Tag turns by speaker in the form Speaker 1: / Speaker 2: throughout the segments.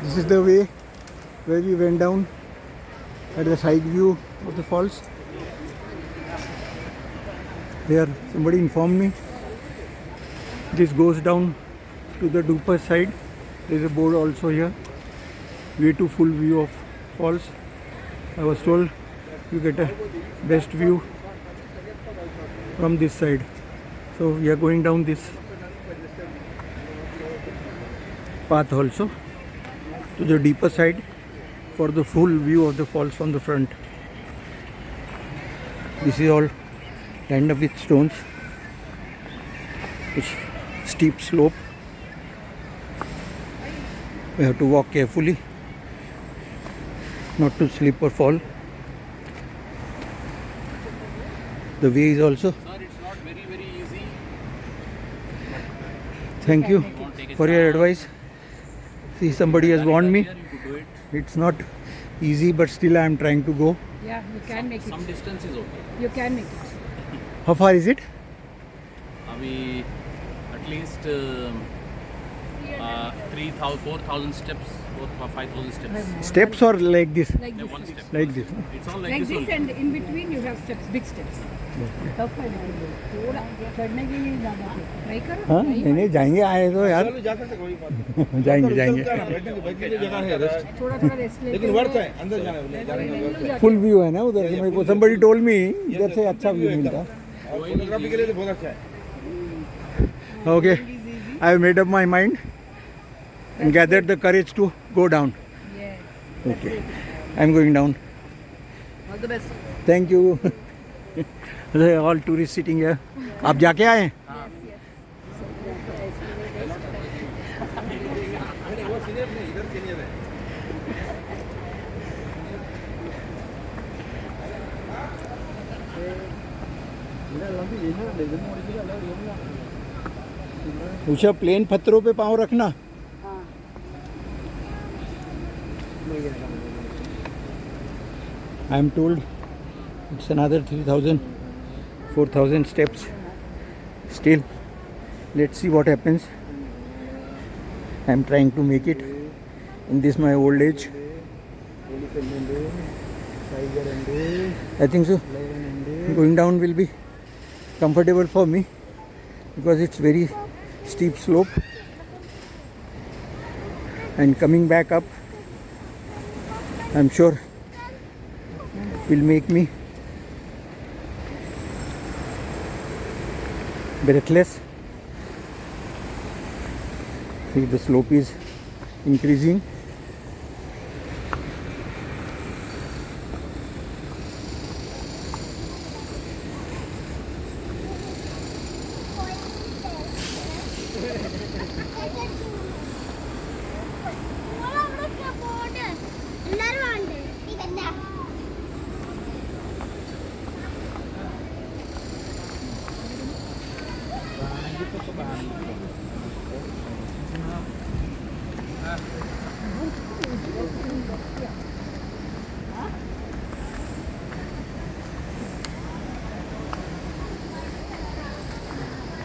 Speaker 1: This is the way where we went down at the side view of the falls. Here somebody informed me this goes down to the deeper side. There is a board also here, way to full view of falls. I was told you get a best view from this side. So we are going down this path also to the deeper side for the full view of the falls from the front. This is all lined up with stones. It's steep slope. We have to walk carefully not to slip or fall. The way is also.
Speaker 2: Sir, it's not very easy.
Speaker 1: Thank you for your advice. See, somebody has warned me. It's not easy, but still I am trying to go.
Speaker 3: Yeah, you can make it.
Speaker 2: Some distance is okay.
Speaker 3: You can make it.
Speaker 1: How far is it?
Speaker 2: We at least 3,000, 4,000 steps, 5,000 steps.
Speaker 1: Steps or like this?
Speaker 3: Like this.
Speaker 2: One step.
Speaker 1: Like this.
Speaker 2: It's all
Speaker 3: Like
Speaker 2: like
Speaker 3: this,
Speaker 2: this.
Speaker 3: and in between you have steps, big steps. Tough है लेकिन थोड़ा चढ़ने के लिए ज़्यादा try करो.
Speaker 1: हाँ नहीं जाएंगे आए तो यार जाएंगे जाएंगे
Speaker 3: थोड़ा रेस्ट लेके.
Speaker 4: लेकिन वर्थ है अंदर जाने में
Speaker 1: फुल व्यू है ना उधर से. मेरे को somebody told me इधर से अच्छा व्यू मिलता.
Speaker 4: फोटोग्राफी के लिए तो बहुत अच्छा है.
Speaker 1: Okay, I have made up my mind and gathered the courage to go down.
Speaker 3: Yes.
Speaker 1: Okay, I am going down.
Speaker 3: All the best.
Speaker 1: Thank you. All tourists sitting here. आप जाके आए? उषा प्लेन पत्थरों पे पाँव रखना. I am told it's another 3,000, 4,000 steps. Still, let's see what happens. I am trying to make it in this my old age. I think so. Going down will be comfortable for me because it's very steep slope, and coming back up I'm sure will make me breathless. See, the slope is increasing.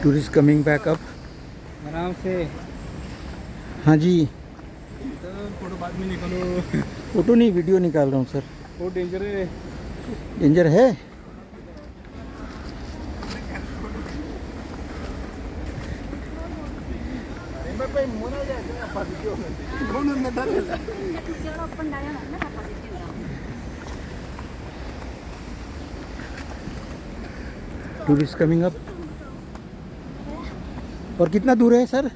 Speaker 1: Tourists coming back up.
Speaker 4: आराम से.
Speaker 1: हाँ जी,
Speaker 4: तो photo बाद में निकालो.
Speaker 1: Photo नहीं video निकाल रहा हूँ सर.
Speaker 4: वो डेंजर है.
Speaker 1: डेंजर है. Tourist coming up. और कितना दूर है सर?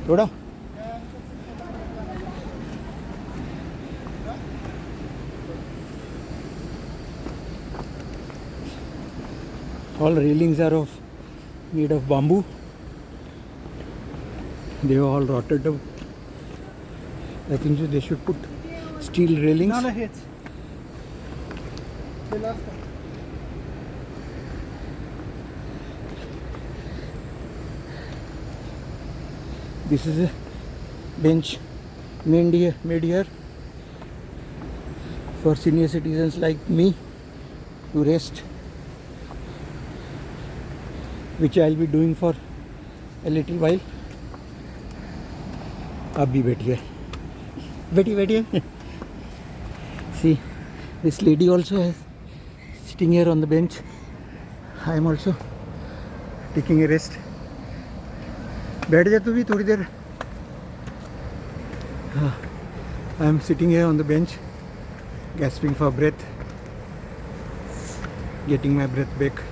Speaker 1: थोड़ा. All railings are made of bamboo. They are all rotted out. I think so they should put steel railings. This is a bench made here for senior citizens like me to rest, which I will be doing for a little while. आप भी बैठिए, बैठिए बैठिए. See, this lady also is sitting here on the bench. I am also taking a rest. बैठ जा तू भी थोड़ी देर. I am sitting here on the bench, gasping for breath, getting my breath back.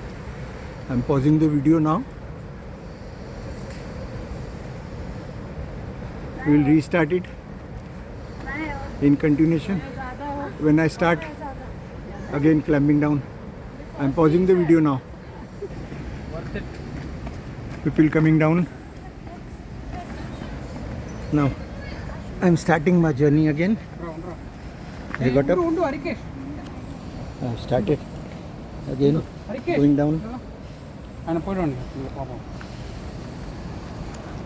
Speaker 1: I am pausing the video now. We will restart it in continuation when I start again climbing down. I am pausing the video now. People coming down. Now I am starting my journey again. I got up. I have started again going down.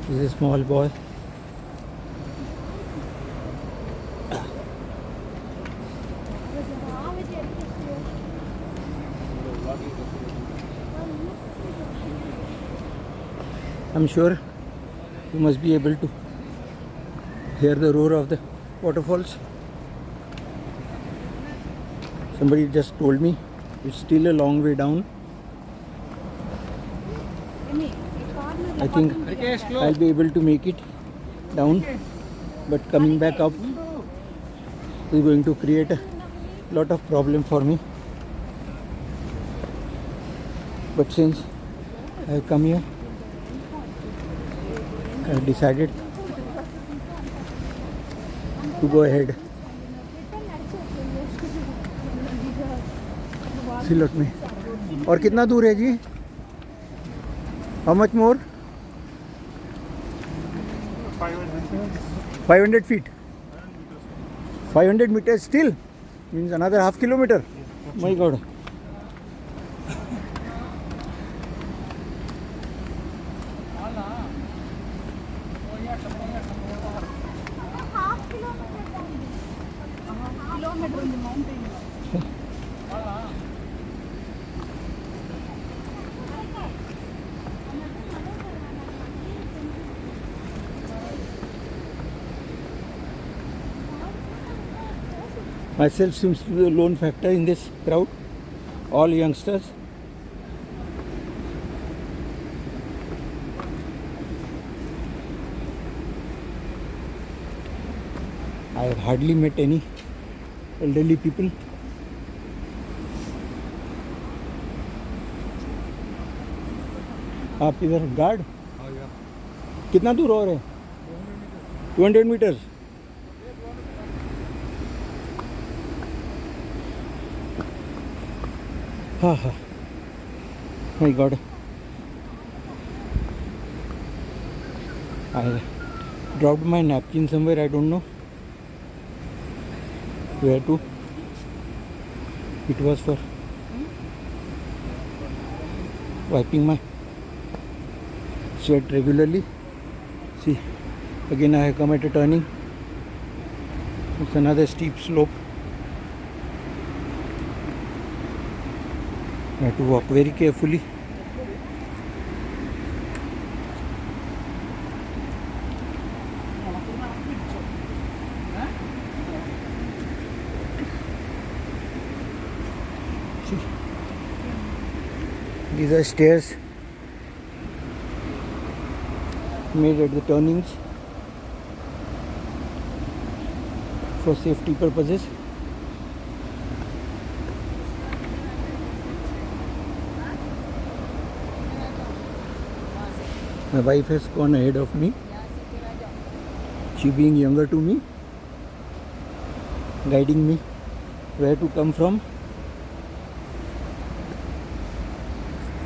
Speaker 1: This is a small boy. I'm sure you must be able to hear the roar of the waterfalls. Somebody just told me it's still a long way down. I think I'll be able to make it down, but coming back up is going to create a lot of problem for me. But since I have come here, I have decided to go ahead. सिलट में. और कितना दूर है जी? How much more? 500 feet. 500 meters still means another half kilometer. My God. Myself seems to be the lone factor in this crowd. All youngsters. I have hardly met any elderly people. आप इधर guard? कितना दूर और है? 200 meters. हाँ. My God. I dropped my napkin somewhere. I don't know where to. It was for wiping my sweat regularly. See, again I have come at a turning. It's another steep slope. I have to walk very carefully. See, these are stairs made at the turnings for safety purposes. My wife has gone ahead of me. She being younger to me, guiding me where to come from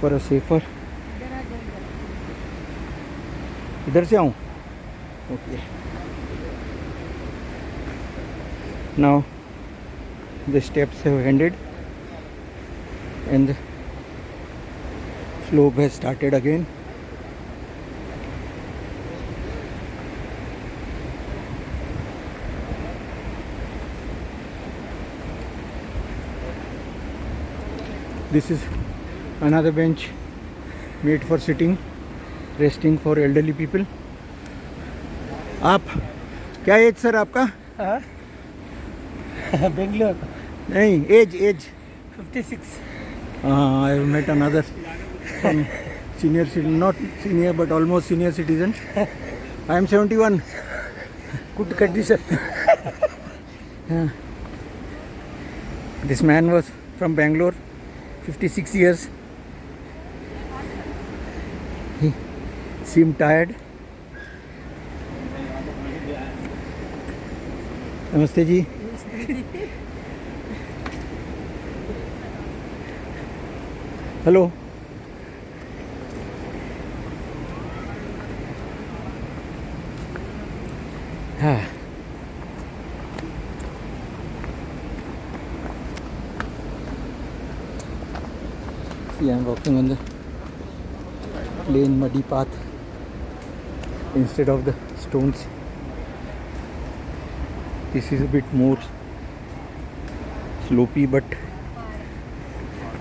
Speaker 1: for a safer. इधर से आऊँ? Okay. Now the steps have ended and the slope has started again. This is another bench made for sitting, resting for elderly people. आप क्या as sir आपका?
Speaker 4: बेंगलोर
Speaker 1: नहीं, as
Speaker 4: 56
Speaker 1: I have met another senior citizen, not senior but almost senior citizen. I am 71.
Speaker 4: good condition.
Speaker 1: This man was from Bangalore, 56 years. He seemed tired. Namaste ji. Hello. See, I am walking on the plain muddy path instead of the stones. This is a bit more slopey, but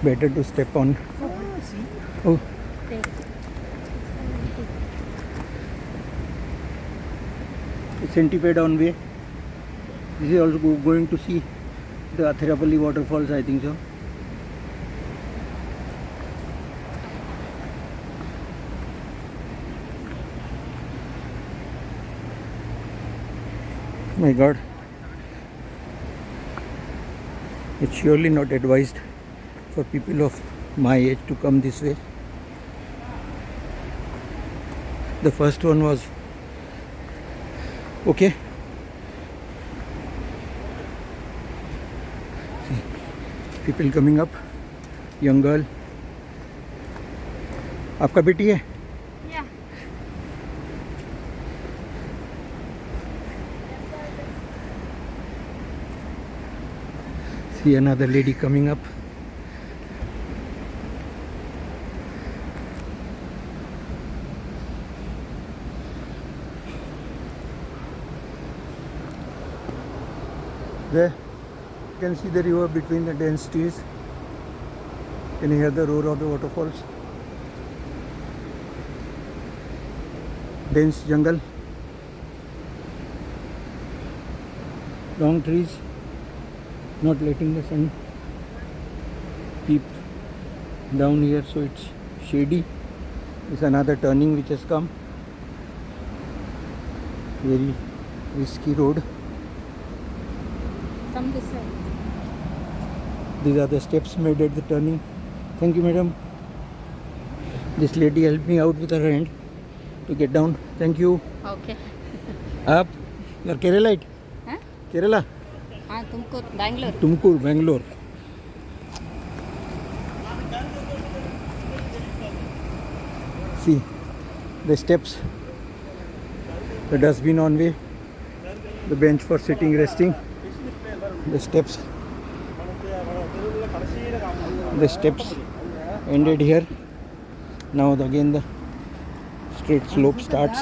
Speaker 1: better to step on. Oh, centipede on way. This is also going to see the Athirapally Waterfalls, I think so. My God, it's surely not advised for people of my age to come this way. The first one was okay. See, people coming up, young girl. आपका बेटी है?
Speaker 3: Yeah.
Speaker 1: See another lady coming up. There you can see the river between the dense trees. Can you hear the roar of the waterfalls? Dense jungle, long trees, not letting the sun peep down here, so it's shady. It's another turning which has come. Very risky road.
Speaker 3: Come this side.
Speaker 1: These are the steps made at the turning. Thank you, madam. This lady helped me out with her hand to get down. Thank you.
Speaker 3: Okay.
Speaker 1: Up. You are Keralite?
Speaker 3: Huh?
Speaker 1: Kerala?
Speaker 3: हाँ तुमको Bangalore.
Speaker 1: Tumkur, Bangalore. See the steps, the dustbin on way, the bench for sitting, resting, the steps ended here. Now again the straight slope starts.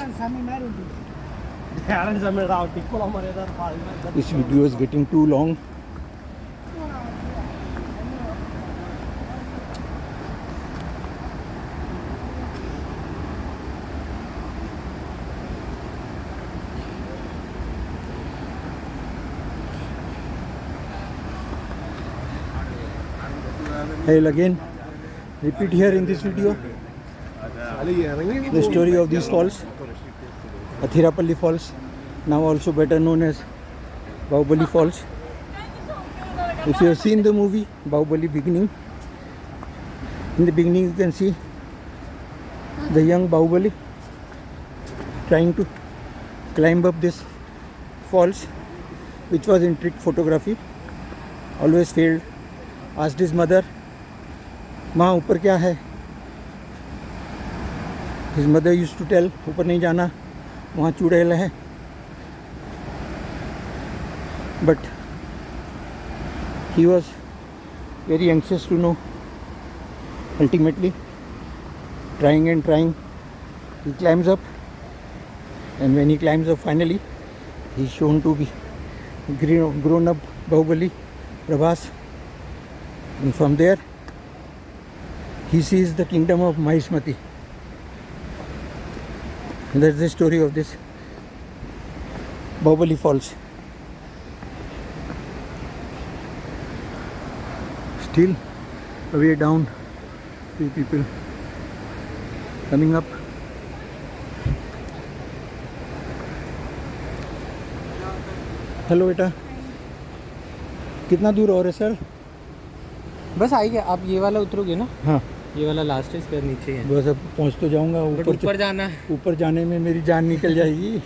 Speaker 1: This video is getting too long. I'll again repeat here in this video the story of these falls, Athirapally Falls, now also better known as Baahubali Falls. If you have seen the movie Baahubali beginning, in the beginning you can see the young Baahubali trying to climb up this falls, which was in trick photography, always failed. Asked his mother, माँ ऊपर क्या है? His mother used to tell, ऊपर नहीं जाना, वहाँ चुड़ैल है. But he was very anxious to know. Ultimately, trying and trying, he climbs up, and when he climbs up finally, he is shown to be grown up Baahubali Prabhas. And from there, he sees the kingdom of Mahishmati. And that's the story of this Baahubali Falls. Still way down, few people coming up. Hello बेटा, कितना दूर और है sir?
Speaker 4: बस आएगा, आप ये वाला उतरोगे ना?
Speaker 1: हाँ,
Speaker 4: ये वाला लास्ट है, इस पर नीचे है।
Speaker 1: बस अब पहुंच तो जाऊंगा।
Speaker 4: ऊपर जाना है।
Speaker 1: ऊपर जाने में मेरी जान निकल जाएगी।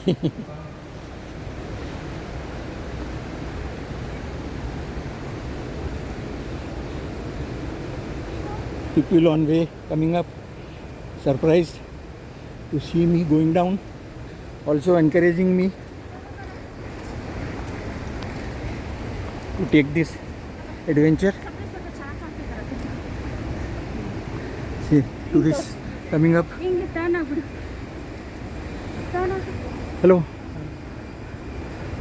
Speaker 1: People on way coming up, surprised to see me going down, also encouraging me to take this adventure. See, tourists coming up. Hello,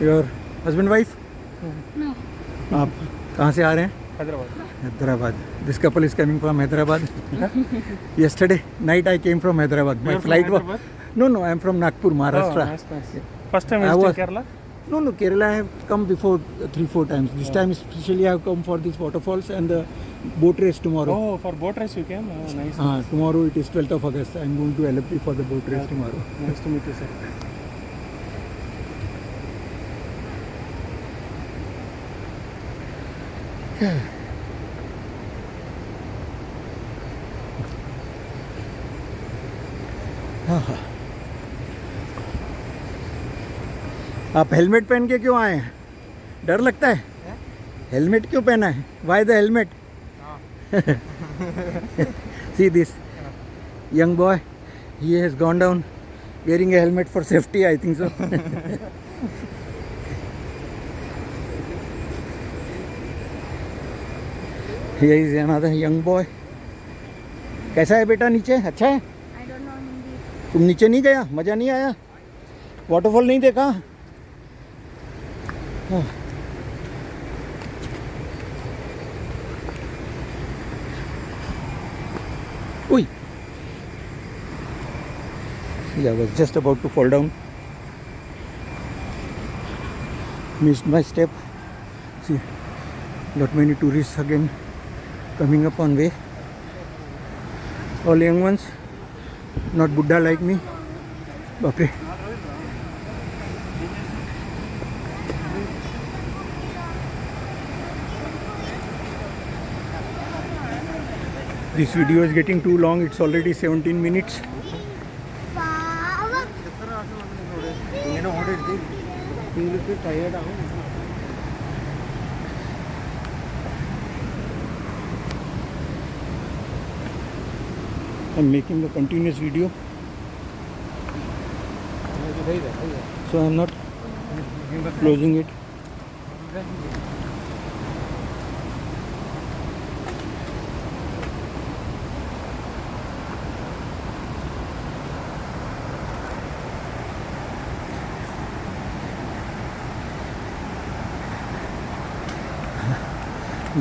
Speaker 1: your husband wife?
Speaker 3: No.
Speaker 1: आप कहाँ से आ रहे हैं?
Speaker 4: Hyderabad.
Speaker 1: Hyderabad. This couple is coming from Hyderabad. Yesterday night I came from Hyderabad. My flight was no. I am from Nagpur, Maharashtra.
Speaker 4: First time
Speaker 1: I
Speaker 4: visiting
Speaker 1: was-
Speaker 4: Kerala?
Speaker 1: No, Kerala I have come before 3-4 times. This time especially I have come for these waterfalls and the boat race tomorrow.
Speaker 4: Oh, for boat race you came? Nice.
Speaker 1: Tomorrow it is 12th of August. I am going to Athirapally for the boat race tomorrow.
Speaker 4: Nice to meet you, sir.
Speaker 1: आप helmet पहन के क्यों आए हैं? डर लगता है? Helmet क्यों पहना है? Why the helmet? See this young boy, he has gone down wearing a helmet for safety, I think so. Here is another young boy. कैसा है बेटा नीचे? अच्छा है?
Speaker 3: I don't know Hindi.
Speaker 1: तुम नीचे नहीं गया? मजा नहीं आया? वाटरफॉल नहीं देखा? Oi! See, I was just about to fall down. Missed my step. See, not many tourists again coming up on way. All young ones, not Buddha like me. Bapre. This video is getting too long. It's already 17 minutes. I'm making a continuous video, so I'm not closing it.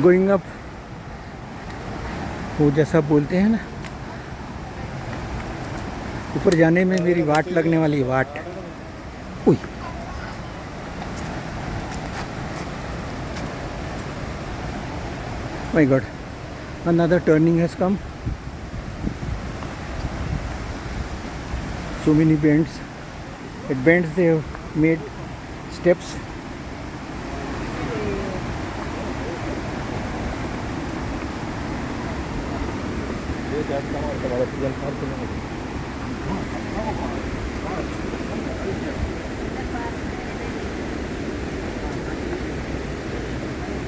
Speaker 1: Going up, वो जैसा बोलते हैं ना, ऊपर जाने में मेरी वाट लगने वाली है, वाट। उई, my God, another turning has come. So many bends. At bends they have made steps.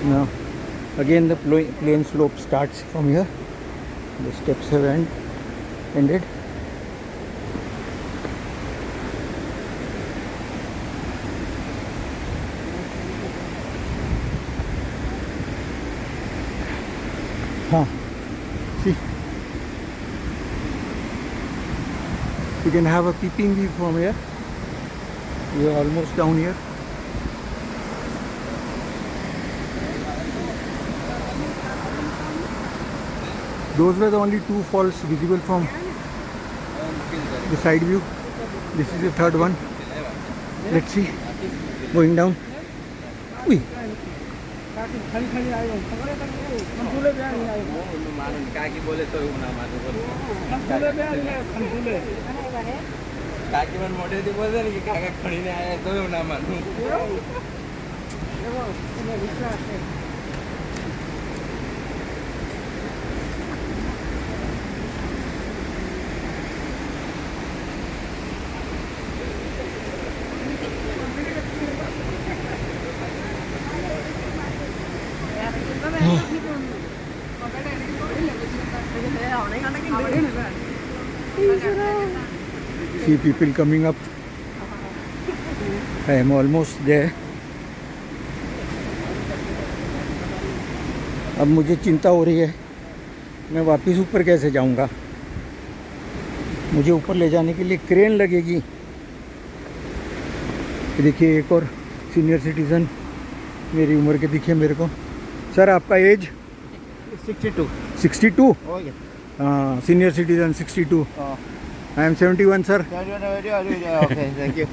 Speaker 1: Now again the plain slope starts from here. The steps have ended. See, you can have a peeping view from here. We are almost down here. Those were the only two falls visible from the side view. This is the third one. Let's see Going down. Ui.
Speaker 2: काकी बोले तो ना मानो काकी मन मोटे थी बोलते नहीं कि काका खड़ी ने आया तो ना मानो
Speaker 1: See people coming up. I am almost there. अब मुझे चिंता हो रही है मैं वापस ऊपर कैसे जाऊंगा। मुझे ऊपर ले जाने के लिए क्रेन लगेगी। ये देखिए एक और सीनियर सिटीज़न मेरी उम्र के दिखे मेरे को। सर आपका एज 62 हाँ senior citizen 62 I am 71 sir.
Speaker 5: Okay, thank you.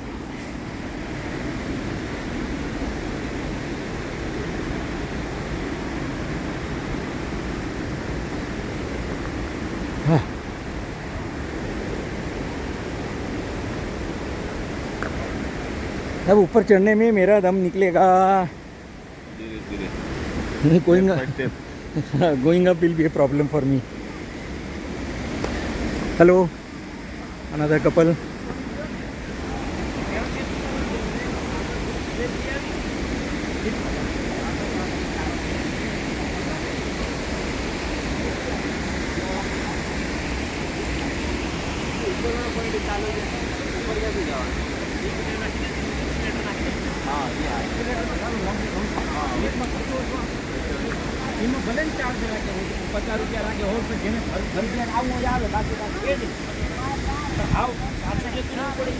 Speaker 1: अब ऊपर चढ़ने में मेरा दम निकलेगा। Going up will be a problem for me. Hello, another couple.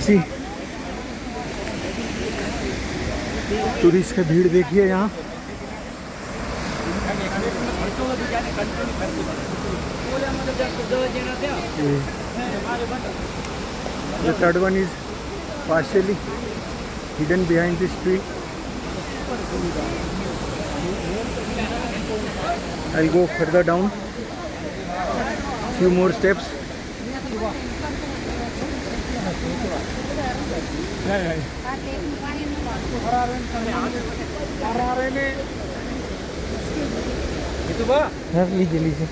Speaker 1: See, tourist की भीड़ देखिए यहाँ। The third one is partially hidden behind this tree. I'll go further down, few more steps. लीजिए लीजिए।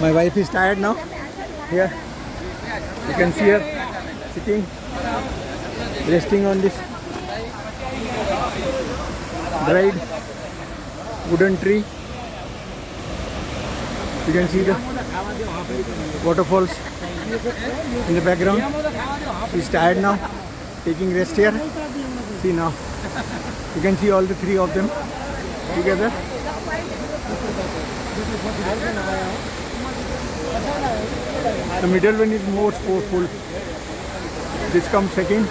Speaker 1: My wife is tired now. Here, you can see her sitting, resting on this dried wooden tree. You can see the waterfalls in the background. She's tired now, taking rest here. See now, you can see all the three of them together. The middle one is more full. This comes second,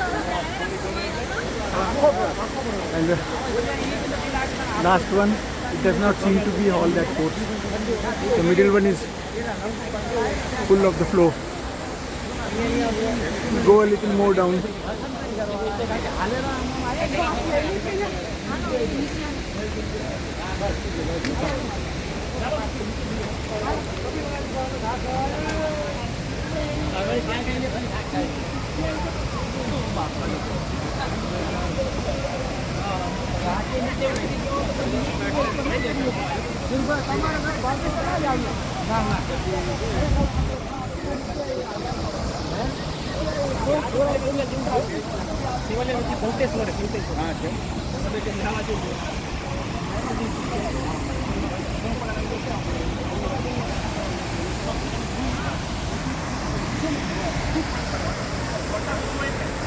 Speaker 1: and the last one, it does not seem to be all that force. The middle one is full of the flow. Go a little more down.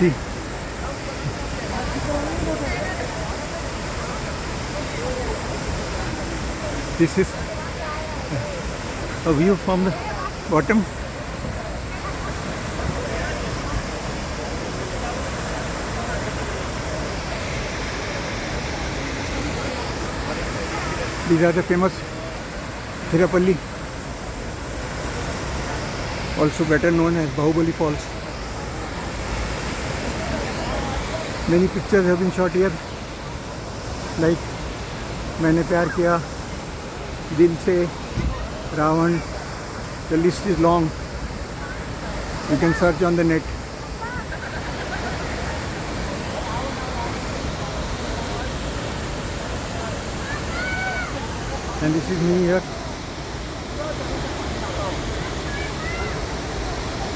Speaker 1: See, this is a view from the bottom. These are the famous Athirapally, also better known as Baahubali Falls. Many pictures have been shot here, like मैंने प्यार किया, दिल से, Ravan. The list is long. You can search on the net. And this is me here.